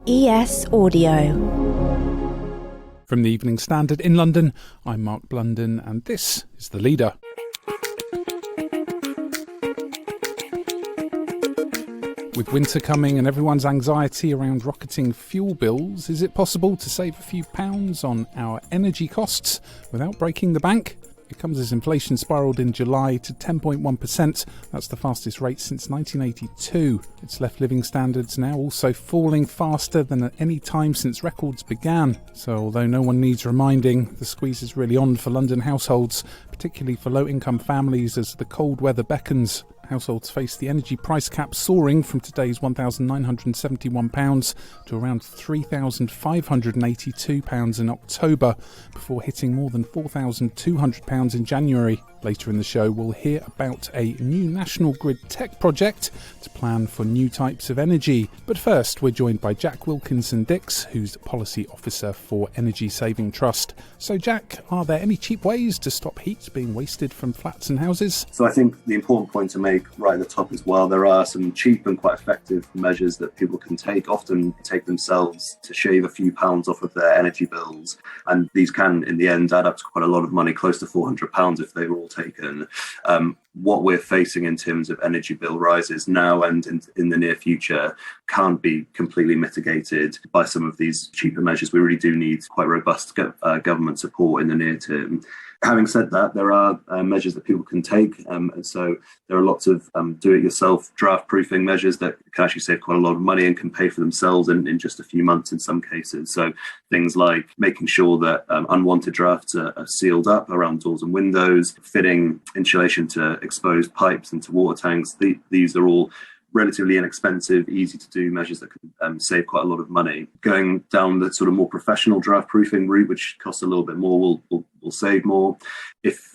ES Audio. From the Evening Standard in London, I'm Mark Blunden, and this is The Leader. With winter coming and everyone's anxiety around rocketing fuel bills, is it possible to save a few pounds on our energy costs without breaking the bank? It comes as inflation spiralled in July to 10.1%. That's the fastest rate since 1982. It's left living standards now also falling faster than at any time since records began. So although no one needs reminding, the squeeze is really on for London households, particularly for low-income families as the cold weather beckons. Households face the energy price cap soaring from today's £1,971 to around £3,582 in October, before hitting more than £4,200 in January. Later in the show, we'll hear about a new national grid tech project to plan for new types of energy. But first, we're joined by Jack Wilkinson-Dix, who's Policy Officer for Energy Saving Trust. So Jack, are there any cheap ways to stop heat being wasted from flats and houses? So I think the important point to make right at the top as well, there are some cheap and quite effective measures that people can often take themselves to shave a few pounds off of their energy bills. And these can, in the end, add up to quite a lot of money, close to £400 if they were all taken. What we're facing in terms of energy bill rises now and in the near future can't be completely mitigated by some of these cheaper measures. We really do need quite robust government support in the near term. Having said that, there are measures that people can take. And so there are lots of do-it-yourself draft-proofing measures that can actually save quite a lot of money and can pay for themselves in just a few months in some cases. So things like making sure that unwanted drafts are sealed up around doors and windows, fitting insulation to exposed pipes and to water tanks. These are all relatively inexpensive, easy to do measures that can save quite a lot of money. Going down the sort of more professional draft proofing route, which costs a little bit more, will save more. If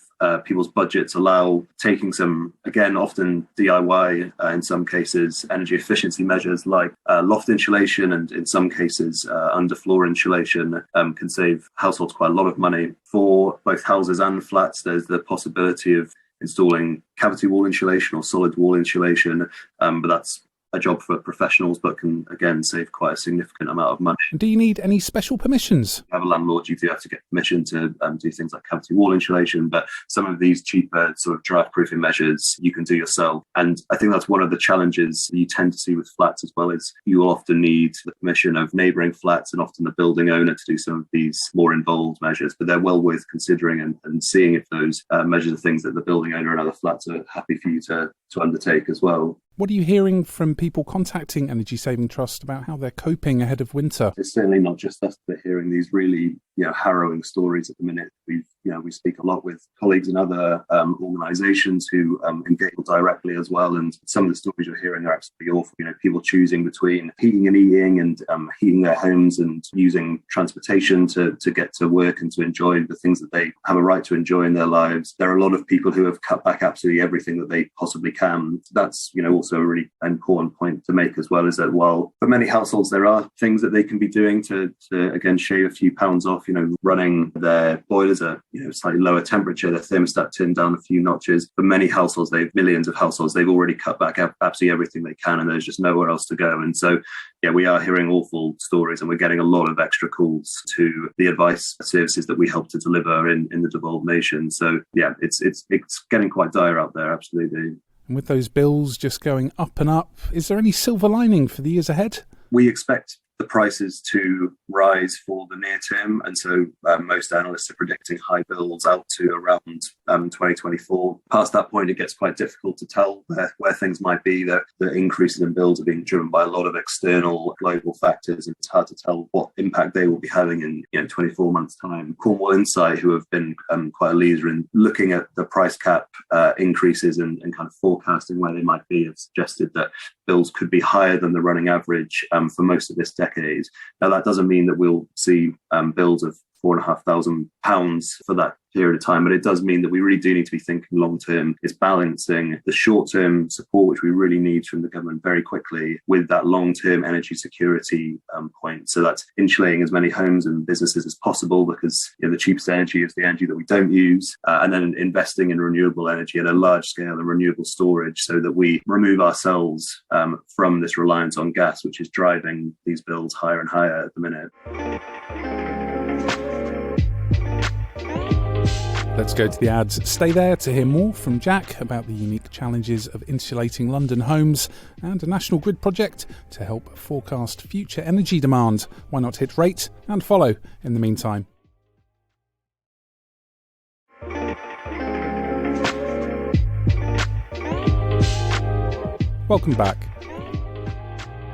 people's budgets allow taking some, again, often DIY, in some cases, energy efficiency measures like loft insulation and in some cases underfloor insulation can save households quite a lot of money. For both houses and flats, there's the possibility of installing cavity wall insulation or solid wall insulation, but that's a job for professionals, but can again save quite a significant amount of money. Do you need any special permissions? As a landlord, you do have to get permission to do things like cavity wall insulation, but some of these cheaper sort of draft proofing measures you can do yourself. And I think that's one of the challenges you tend to see with flats as well, is you will often need the permission of neighbouring flats and often the building owner to do some of these more involved measures, but they're well worth considering and seeing if those measures are things that the building owner and other flats are happy for you to undertake as well. What are you hearing from people contacting Energy Saving Trust about how they're coping ahead of winter? It's certainly not just us that are hearing these really harrowing stories at the minute. We speak a lot with colleagues in other organisations who engage directly as well, and some of the stories you're hearing are absolutely awful. People choosing between heating and eating and heating their homes and using transportation to get to work and to enjoy the things that they have a right to enjoy in their lives. There are a lot of people who have cut back absolutely everything that they possibly can. That's also a really important point to make as well, is that while for many households there are things that they can be doing to again shave a few pounds off, running their boilers at slightly lower temperature, their thermostat turned down a few notches. For many households, millions of households, they've already cut back absolutely everything they can, and there's just nowhere else to go. And so, we are hearing awful stories, and we're getting a lot of extra calls to the advice services that we help to deliver in the devolved nation. So, it's getting quite dire out there, absolutely. And with those bills just going up and up, is there any silver lining for the years ahead? We expect the prices to rise for the near term, and so most analysts are predicting high bills out to around 2024. Past that point, it gets quite difficult to tell where things might be. The increases in bills are being driven by a lot of external global factors, and it's hard to tell what impact they will be having in 24 months' time. Cornwall Insight, who have been quite a leader in looking at the price cap increases and kind of forecasting where they might be, have suggested that bills could be higher than the running average for most of this decade. Now, that doesn't mean that we'll see bills of £4,500 for that period of time. But it does mean that we really do need to be thinking long term. It's balancing the short term support, which we really need from the government very quickly, with that long term energy security point. So that's insulating as many homes and businesses as possible, because the cheapest energy is the energy that we don't use, and then investing in renewable energy at a large scale and renewable storage, so that we remove ourselves from this reliance on gas, which is driving these bills higher and higher at the minute. Let's go to the ads. Stay there to hear more from Jack about the unique challenges of insulating London homes and a national grid project to help forecast future energy demand. Why not hit rate and follow in the meantime? Welcome back.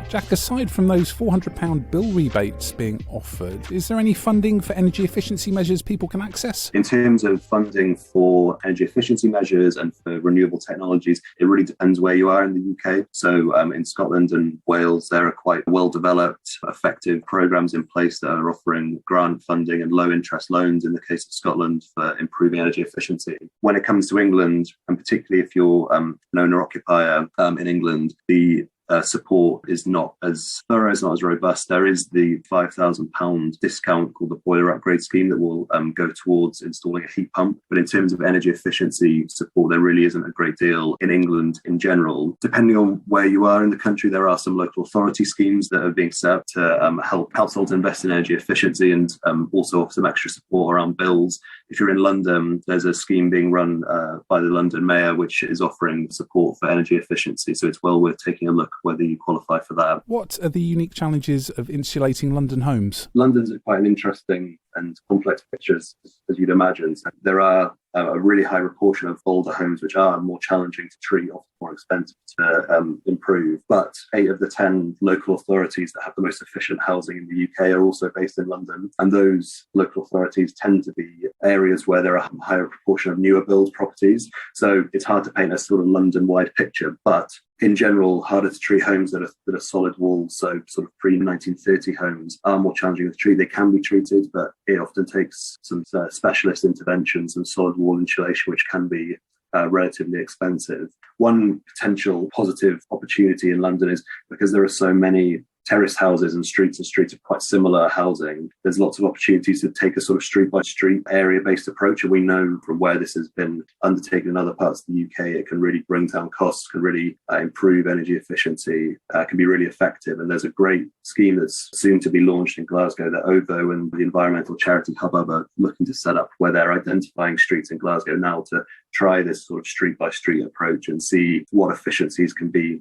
Jack, aside from those £400 bill rebates being offered, is there any funding for energy efficiency measures people can access? In terms of funding for energy efficiency measures and for renewable technologies, it really depends where you are in the UK. So in Scotland and Wales, there are quite well-developed, effective programmes in place that are offering grant funding and low-interest loans in the case of Scotland for improving energy efficiency. When it comes to England, and particularly if you're an owner-occupier in England, the support is not as thorough, it's not as robust. There is the £5,000 discount called the boiler upgrade scheme that will go towards installing a heat pump. But in terms of energy efficiency support, there really isn't a great deal in England in general. Depending on where you are in the country, there are some local authority schemes that are being set up to help households invest in energy efficiency and also offer some extra support around bills. If you're in London, there's a scheme being run by the London Mayor, which is offering support for energy efficiency. So it's well worth taking a look whether you qualify for that. What are the unique challenges of insulating London homes? London's quite an interesting and complex picture, as you'd imagine. So there are a really high proportion of older homes which are more challenging to treat, often more expensive to improve. But 8 of the 10 local authorities that have the most efficient housing in the UK are also based in London. And those local authorities tend to be areas where there are a higher proportion of newer build properties. So it's hard to paint a sort of London-wide picture. But in general, harder to treat homes that are solid walls, so sort of pre-1930 homes, are more challenging to treat. They can be treated, but it often takes some specialist interventions and solid wall insulation, which can be relatively expensive. One potential positive opportunity in London is because there are so many terraced houses and streets of quite similar housing, there's lots of opportunities to take a sort of street by street area based approach. And we know from where this has been undertaken in other parts of the UK, it can really bring down costs, can really improve energy efficiency, can be really effective. And there's a great scheme that's soon to be launched in Glasgow that OVO and the environmental charity Hubbub are looking to set up, where they're identifying streets in Glasgow now to try this sort of street by street approach and see what efficiencies can be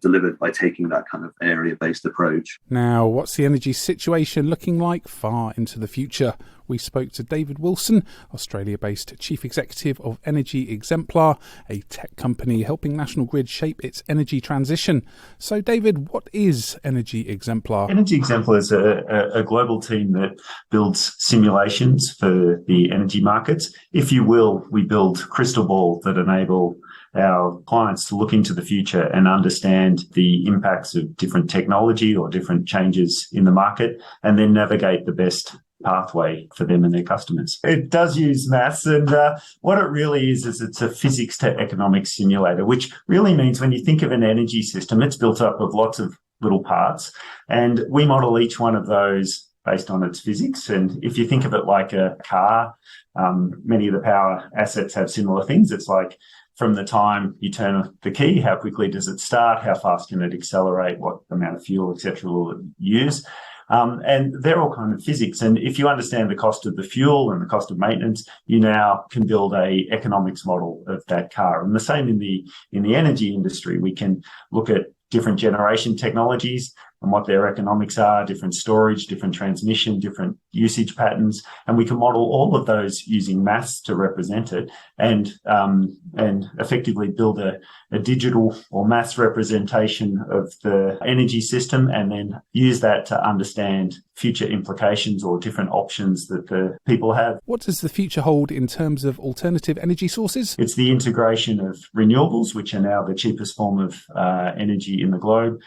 delivered by taking that kind of area based approach. Now, what's the energy situation looking like far into the future? We spoke to David Wilson, Australia-based Chief Executive of Energy Exemplar, a tech company helping National Grid shape its energy transition. So, David, what is Energy Exemplar? Energy Exemplar is a global team that builds simulations for the energy markets. If you will, we build crystal balls that enable our clients to look into the future and understand the impacts of different technology or different changes in the market, and then navigate the best pathway for them and their customers. It does use maths, and what it really is it's a physics to economics simulator, which really means when you think of an energy system, it's built up of lots of little parts, and we model each one of those based on its physics. And if you think of it like a car, many of the power assets have similar things. It's like, from the time you turn the key, how quickly does it start? How fast can it accelerate? What amount of fuel, etc., will it use? And they're all kind of physics. And if you understand the cost of the fuel and the cost of maintenance, you now can build a economics model of that car. And the same in the energy industry. We can look at different generation technologies and what their economics are, different storage, different transmission, different usage patterns, and we can model all of those using maths to represent it, and effectively build a digital or maths representation of the energy system, and then use that to understand future implications or different options that the people have. What does the future hold in terms of alternative energy sources? It's the integration of renewables, which are now the cheapest form of energy in the globe,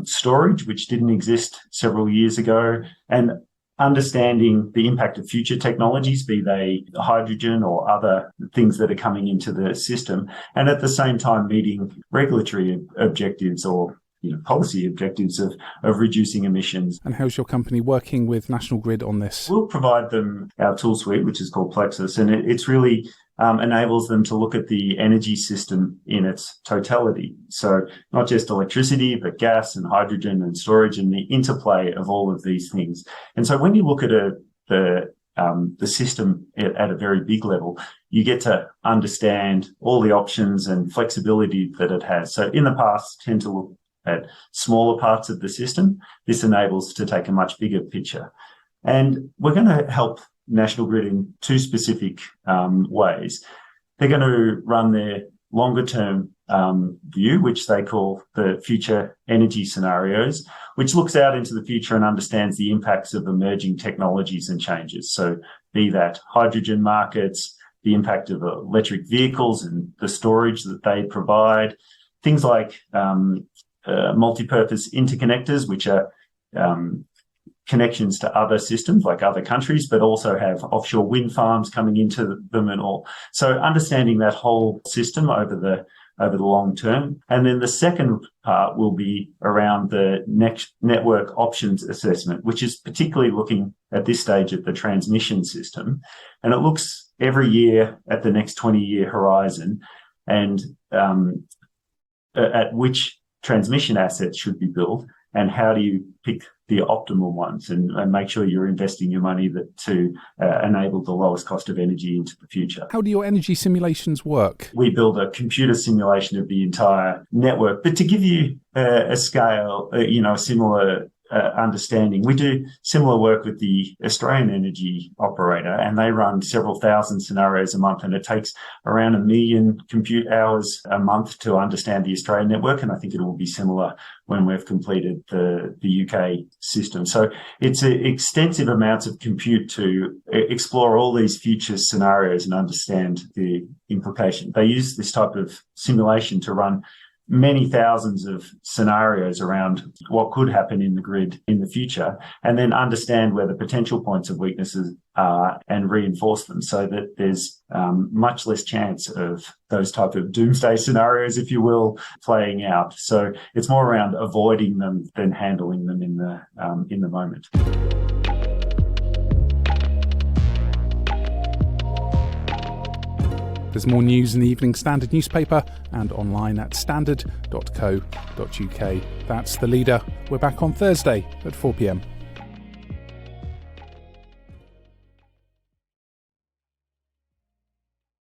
storage, which didn't exist several years ago, and understanding the impact of future technologies, be they hydrogen or other things that are coming into the system, and at the same time meeting regulatory objectives or policy objectives of reducing emissions. And how's your company working with National Grid on this? We'll provide them our tool suite, which is called Plexus, and it's really enables them to look at the energy system in its totality. So not just electricity, but gas and hydrogen and storage and the interplay of all of these things. And so when you look at the system at a very big level, you get to understand all the options and flexibility that it has. So in the past, tend to look at smaller parts of the system. This enables to take a much bigger picture. And we're going to help National Grid in two specific ways. They're going to run their longer term view, which they call the future energy scenarios, which looks out into the future and understands the impacts of emerging technologies and changes. So be that hydrogen markets, the impact of electric vehicles and the storage that they provide, things like multi-purpose interconnectors, which are connections to other systems like other countries, but also have offshore wind farms coming into them and all. So understanding that whole system over the long term. And then the second part will be around the next network options assessment, which is particularly looking at this stage at the transmission system. And it looks every year at the next 20-year horizon and at which transmission assets should be built and how do you pick the optimal ones and make sure you're investing your money to enable the lowest cost of energy into the future. How do your energy simulations work? We build a computer simulation of the entire network, but to give you a scale, a similar understanding, we do similar work with the Australian energy operator, and they run several thousand scenarios a month, and it takes around 1 million compute hours a month to understand the Australian network, and I think it will be similar when we've completed the UK system. So it's extensive amounts of compute to explore all these future scenarios and understand the implication. They use this type of simulation to run many thousands of scenarios around what could happen in the grid in the future, and then understand where the potential points of weaknesses are and reinforce them so that there's much less chance of those type of doomsday scenarios, if you will, playing out. So it's more around avoiding them than handling them in the moment. There's more news in the Evening Standard newspaper and online at standard.co.uk. That's The Leader. We're back on Thursday at 4 p.m.